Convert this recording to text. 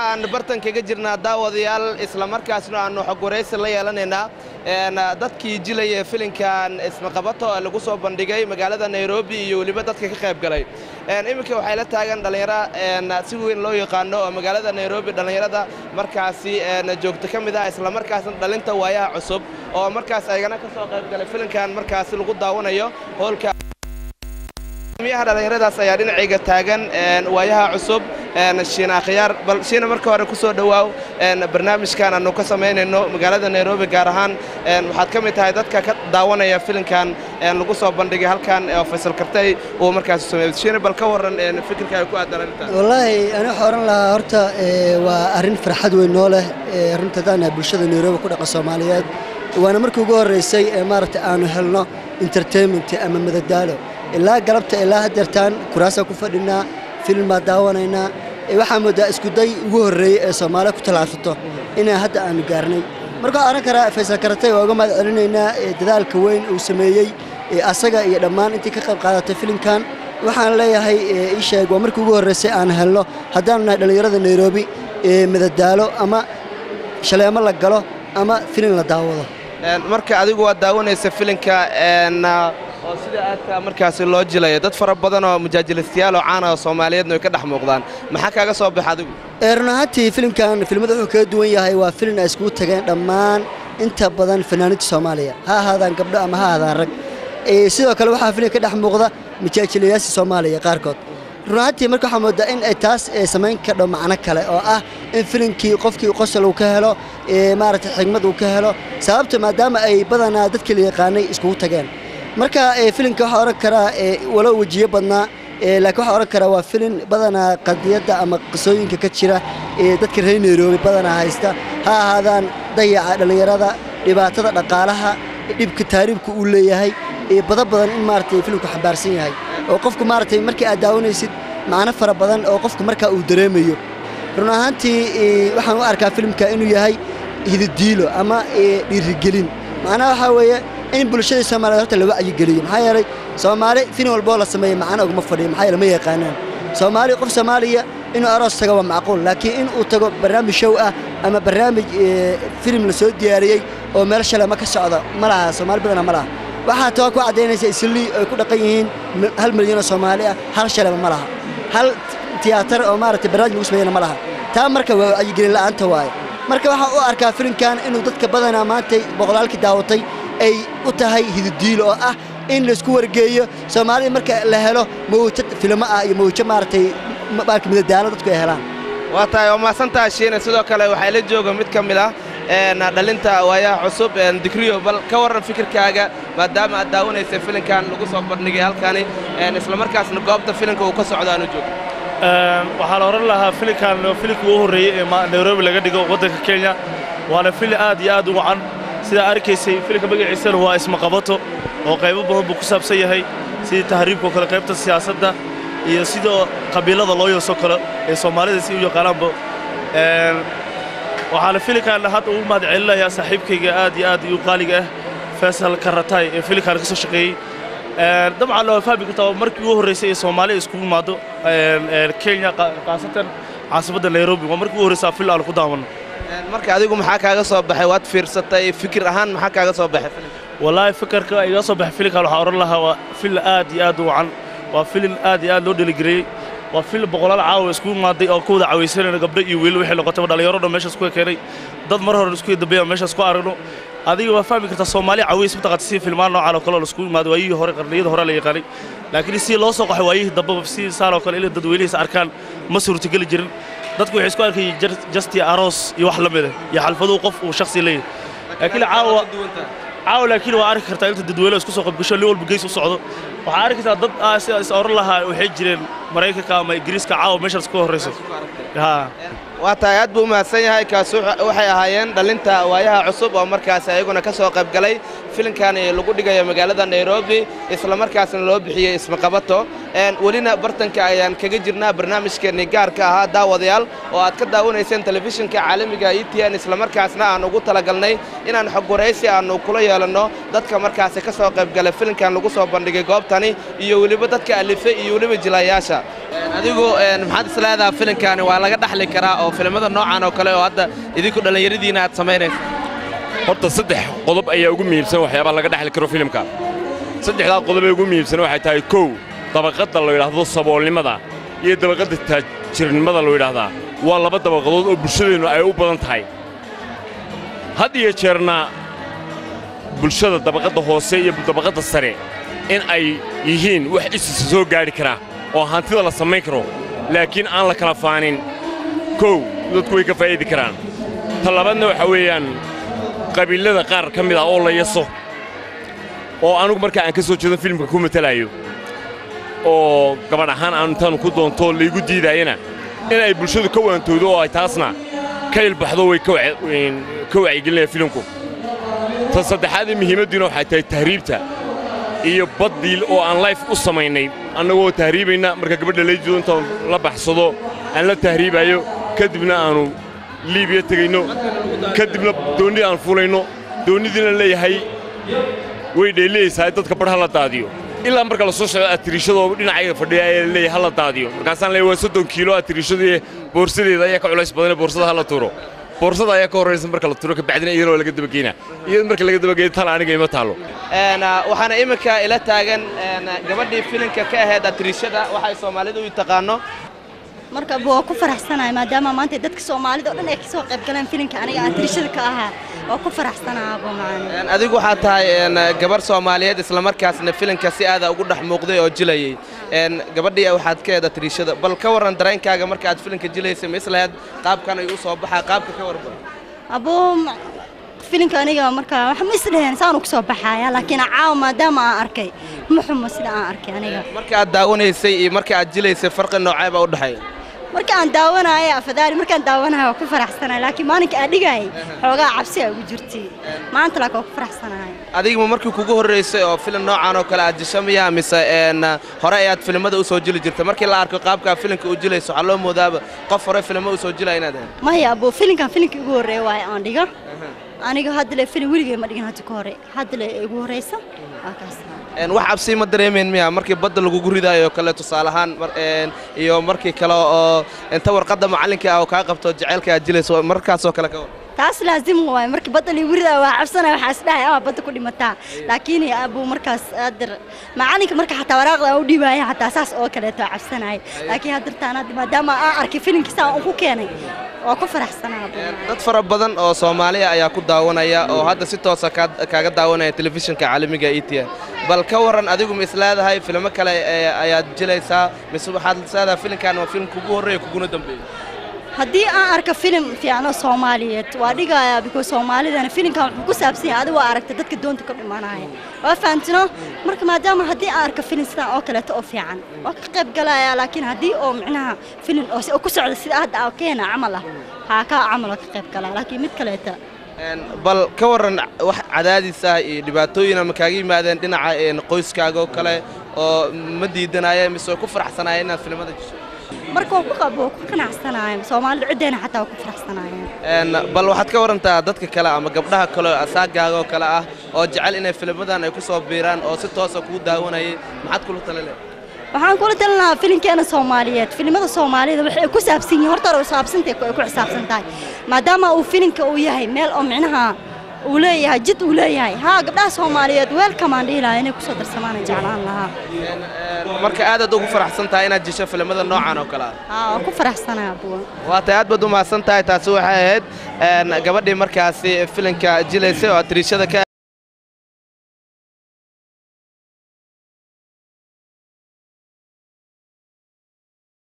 waxaan bartan kaga jirnaa daawadayaal isla markaasna aanu xog wareysi la yeelanaynaa dadkii jilay filinkan isma qabato lagu soo bandhigay magaalada Nairobi iyo waliba dadka ka qayb galay iminka waxay la taagan dhalinyaro si weyn loo yaqaan oo magaalada Nairobi dhalinyarada markaasi joogto kamid ah isla markaasna dhalinta waayaha cusub oo markaas ayagana ka soo qayb galay filinkan markaasi lagu daawanayo hoolka miyaha dhalinyaradaas ayaa dhinacayga taagan waayaha cusub shiina khiyaar bal shiina marka hore ku soo dhawaaw barnaamijkan aanu ka sameynayno magaalada Nairobi gaar ahaan waxaad kamid tahay dadka ka daawanaya filimkan lagu soo bandhigay halkan oo Faisal Kartay oo markaas sameeyay shiina bal ka waran fikirkaaga ku aadalantaa wallahi ana xooran lahaa horta waa arin farxad weyn noo leh runtaadana bulshada Nairobi ku dhaqan Soomaaliyeed waana markii ugu horeysay maaragtay aanu helno entertainment ama madadaalo ilaa galabta ilaa hadeertaan kuraasa ku fadhinaa film daawanayna waxa moodaa isku day ugu horeeyay ee Soomaaliya ku talaafato inaan hadda aanu gaarnay marka aran kara Faisal Kartay oo uga mahadcelinaynaa dadaalka weyn uu sameeyay asaga iyo dhammaan intii ka qayb qaadatay filimkan waxaan leeyahay ii sheeg waa markii ugu horeysay aan helno haddaan nahay dhalinyarada Nairobi madadaalo ama shaleemo la galo ama film la daawado marka adigu waa daawanaysa filimka oo sida aadka markaas loo jilay dad fara badan oo mujaajilistayaal oo caan ah Soomaaliyeed ay ka dhex muuqdaan maxaa kaaga soo baxay adigu runtii filimkan filmada wuxuu ka duwan yahay waa film ay isku tageen dhammaan inta badan fanaaniinta Soomaaliya ha ahaadaan gabdho ama ha ahaadaan rag sidoo kale waxa filim ka dhex muuqda mujaajiliyaasha Soomaaliya qaarkood runtii marka waxa moodaa in ay taas sameyn ka dhow macna kale oo ah in filimkii qofkii qosol uu ka helo maaragtay xigmad uu ka helo sababta maadaama ay badanaa dadkii la yaqaanay isku tageen marka filimka waxa oran kara wala wajiye badnaa laakiin waxa oran kara waa filim badanaa qadiyada ama qisooyinka ka jira dadka reer Nairobi badanaa haysta ha ahaadaan dayaca dhalinyarada dhibaatada dhaqaalaha dhibka taariikhku uu leeyahay badan in maartay filimku xambaarsan yahay oo qofku maartay markii aad daawanaysid macna fara badan oo qofku marka uu dareemayo run ahaantii waxaan u arkaa filimka inuu yahay hiddiilo ama dhiirigelin macnaha waxa weeye in bulshada Soomaaliyeed horta la wacyi geliyo maxaa yeelay Soomaali film walba la sameeyo macna ugu ma fadhiyo maxaa yeelay ma yaqaanaan Soomaali qof Soomaaliya inuu aroos tago waa macquul laakiin in uu tago barnaamij show ah ama barnaamij film la soo diyaariyay oo meel shalama ka socda ma laha Soomaali badan ma laha waxa taa ku cadeynaysa isli ay ku dhaqan yihiin 1 milyan oo Soomaali ah hal shalama ma laha hal tiyaatar oo maaragtay barnaamij lagu sameeyay ma laha taa marka waa wacyi gelin la'aanta waay marka waxa uu arkaa filimkan inuu dadka badanaa maantay boqolaalkii daawatay ay u tahay hiddiilo oo ah in la isku wargeeyo Soomaaliya marka la helo mawjad filmo ah iyo mawjad maartay markii madadaalo dadku ay helaan waa tahay oo maasantaa shiina sidoo kale waxay la jooga mid kamid ah dhalinta waayaha cusub dikriyo bal ka waran fikirkaaga maadaama aad daawanaysa filimkan lagu soo bandhigay halkani isla markaasna goobta filimka uu ka socdo aanu joogo waxaan oran lahaa filimkan ugu horeeyay ee Nairobi laga dhigo wadanka Kenya waana filim aad iyo aad u wacan sida arkaysay filimka magaciisa waa isma qabato oo qaybo badan buu ku saabsan yahay sida tahriibka kala qaybta siyaasadda iyo sida qabiilada loo yeeso kale ee Soomaalida si u yaqaanaanba waxaan filimkan hadda ugu mahadcelinayaa saaxiibkayga aad iyo aad u qaaliga ah Faisal Kartay ee filimkan ka soo shaqeeyay dabcan loo fahmi kartaa markii ugu horeysay ee Soomaaliya isku yimaado Kenya qaasatan caasimadda Nairobi waa markii ugu horeysay filim aan ku daawano marka adigu maxaa kaaga soo baxay waad fiirsatay fikir ahaan maxaa kaaga soo baxay wallahi fikirka iga soo baxay filimka waxa oran lahaa waa filim aad iyo aad u wacan waa filim aad iyo aad loo dhaligeliyay waa filim boqolaal caawa isku imaaday oo kooda cawaysanayna gabdho iyo wiil wixii noqotay dhalinyaro dhan meesha isku keenay dad mar hore isku dambeeyay meesha isku aragno adiga waa fahmi kartaa Soomaali caways mutaqaddisi filmaan noocan oo kale la isku imaaday waayii hore qarniyada hore la yaqaanay laakiin si loo soo qaxay waayii daba si saar oo kale ilaa dadweynaha arkaan ma suurtagal jirin dadku waxay isku arkay justi aroos iyo wax la mid ah iyo xalfadu qof uu shakhsi leeyahay laakiin caawa laakiin waa arki kartaa inta dadweynaha isku soo qabgasho li walba gees u socdo waxa arki kartaa dad is oran lahaa waxay jireen Mareykanka ama Ingiriiska caawa meeshaas ku horeyso waa tahay aad buu mahadsan yahay kaas waxay ahaayeen dhalinta waayaha cusub oo markaas ayaguna ka soo qayb galay filimkan lagu dhigayo magaalada Nairobi isla markaasna loo bixiyay isma qabato ولينا برتنك أيان كجرنا برنامج كنجار كها داوديال وأتكد داونيسين تلفزيون كعالمي إيتيان إسلام مركزنا أنا قلت لقلني إن أنا حق رئيسي أنا كلية لأنه ذاتك مركز كسوق قبل فيلم كان لقصة بندق جواب تاني يولي بدك ألف يولي بجلاياشة أديكو محادث هذا فيلم كان ولا قد حلي كراء أو فيلم هذا النوع أنا وكله هذا يديكو دل يردينا تسمينه horta saddex qodob ayaa ugu muhiimsan waxyaabo laga dhaxli karo filimka saddexda qodob ee ugu muhiimsan waxay tahay kow dabaqada la yiraahdo saboolnimada iyo dabaqada taajirnimada la yiraahdo waa laba dabaqadood oo bulshadeenu ay u badan tahay had iyo jeerna bulshada dabaqada hoose iyo dabaqada sare in ay yihiin wax is soo gaari kara oo hantida la sameyn karo laakiin aan la kala faanin kow dadku way ka faa'iidi karaan talabaadna waxa weeyaan qabiilada qaar ka mid ah oo la yaso oo anigu marka aan ka soo jeedo filimka ku matalayo oo gabadh ahaan aan tan ku doonto liigu diidayna in ay bulshadu ka waantoodo oo ay taasna ka ilbaxdo way ka wacyigelinayaan filimku ta saddexaad muhiimadiina waxay tahay tahriibta iyo baddiil oo aan life u samaynay annagoo tahriibayna marka gabadha la joodo la baxsado aan la tahriibayo kadibna aanu liibiya tagayno kadibna dooni aan fuulayno doonidina leeyahay way dheeleysaa dadka barha la daadiyo ilaa marka la soo socdo atirishado dhinacayga fadhiya ay leeyahay la daadiyo markaasaan leeyahay 30 kiilo atirishadii boorsadeeda ayaa ka culays badan boorsada la tuuro boorsada ayaa ka horeysan marka la tuuro ka bacdina iyadoo laga dabageena iyadoo marka laga dabageeyo tan aniga ima taalo waxaana imika ila taagan gabadhii filimka ka ahayd atirishada waxay Soomaalidu u taqaano marka buu ku faraxsanahay maadaama maanta dadka Soomaalida oo dhan ay ka soo qayb galeen filimka aniga atirishada ka ahaa oo ku faraxsanahay buu macaan adigu waxa tahay gabar Soomaaliyeed isla markaasna filimka si aad ugu dhex muuqday oo jilayay gabadhii waxaad ka eedaa atirishada bal ka waran dareenkaaga marka aad filimka jilaysay mislaad qaabkan ay u soo baxaa qaabka ka warban abuu filimka aniga marka wax ma isdheen saan u soo baxaya laakiin caaw maadaama aan arkay muxuu sida aan arkay aniga marka aad daawanaysay iyo marka aad jilaysay farqi noocay baa u dhaxay marka aan daawanayo afadaari marka aan daawanayo ku faraxsanahay laakiin maalinka aan dhigay xoogaa cabsi ay ugu jirtay maanta la ku faraxsanahay adiga markii kugu horeysay oo filim noocan oo kale aad jishamaya mise hore ayaad filimada u soo jili jirtay markii la arko qaabka filimka u jilayso waxa loo moodaaba qof hore filimada u soo jilaynaad maya abuu filimkan filimkii ugu horeeyay waa aan dhiga aniga hadda le filim weligay ma dhigin hadda ka hore hadda le ugu horeysa wax cabsi ma dareemeen miya markii badda lagu guridayo kale tusaale ahaan iyo markii kale oo inta warqadda macalinka oo ka qabto jaceelka aad jilayso markaas oo kale ka war taas laazim waay markii badda lagu guridayo waa cabsanahay waxa isdhahay ama badda ku dhimataa laakiin abuu markaas aadar macalinka marka xataa waraaqda u dhibaaya xataa saas oo kale taa cabsanahay laakiin hadda taana maadaama aan arkay filimkiisa aan ku keenay oo ku faraxsanahay dad fara badan oo Soomaaliya ayaa ku daawanaya oo hadda si toos ah kaaga daawanaya telefishinka caalamiga ETN bal ka waran adigu mislaadahay filmo kale ayaad jilaysaa mise waxaad lisaada filimkan waa film kugu horeeyay kuguna dambeeyay haddii aan arko filim fiican oo Soomaaliyeed waa dhigayaa because Soomaalidana filimkan wuxuu ku saabsan yahay adigu waa aragtay dadka doonta ka dhimanaya waa fahamtino marka maadaama haddii aan arko filim sidan oo kale oo fiican waa ka qayb galaya laakiin haddii oo macnaha filim oo ku socdo sida hadda oo keena camal ah ha ka camal ka qayb galaa laakiin mid kale bal ka waran wax cadaadis ah iyo dhibaatooyin ama kaaga yimaadeen dhinaca qoyskaaga oo kale oo ma diidanayeen mise ku faraxsanaayeen inaad filimada jisho marka ku qabo ku qanacsanaayeen Soomaalidu cideena xataa ku faraxsanaayeen bal waxaad ka warantaa dadka kale ama gabdhaha kale asaagaaga oo kale ah oo jecel inay filmadan ay ku soo biiraan oo si toos ah ku daawanayay maxaad kula talaleey waxaan kula talinayaa filimkeena Soomaaliyeed filimada Soomaalida waxay ku saabsan yihiin horta oo saabsantay ku xisaabsan tahay maadaama uu filimka uu yahay meel oo micnaha uu leeyahay jid uu leeyahay ha gabdhaha Soomaaliyeed welcome aan dhiilahay inay ku soo darsamaan jeclaan lahaa marka aad ugu faraxsan tahay inaad jisho filimada noocan oo kale ah ku faraxsanahay abuu waa taad u mahadsan tahay taasi waxay ahayd gabadhii markaasi filimka jilaysay oo atirishada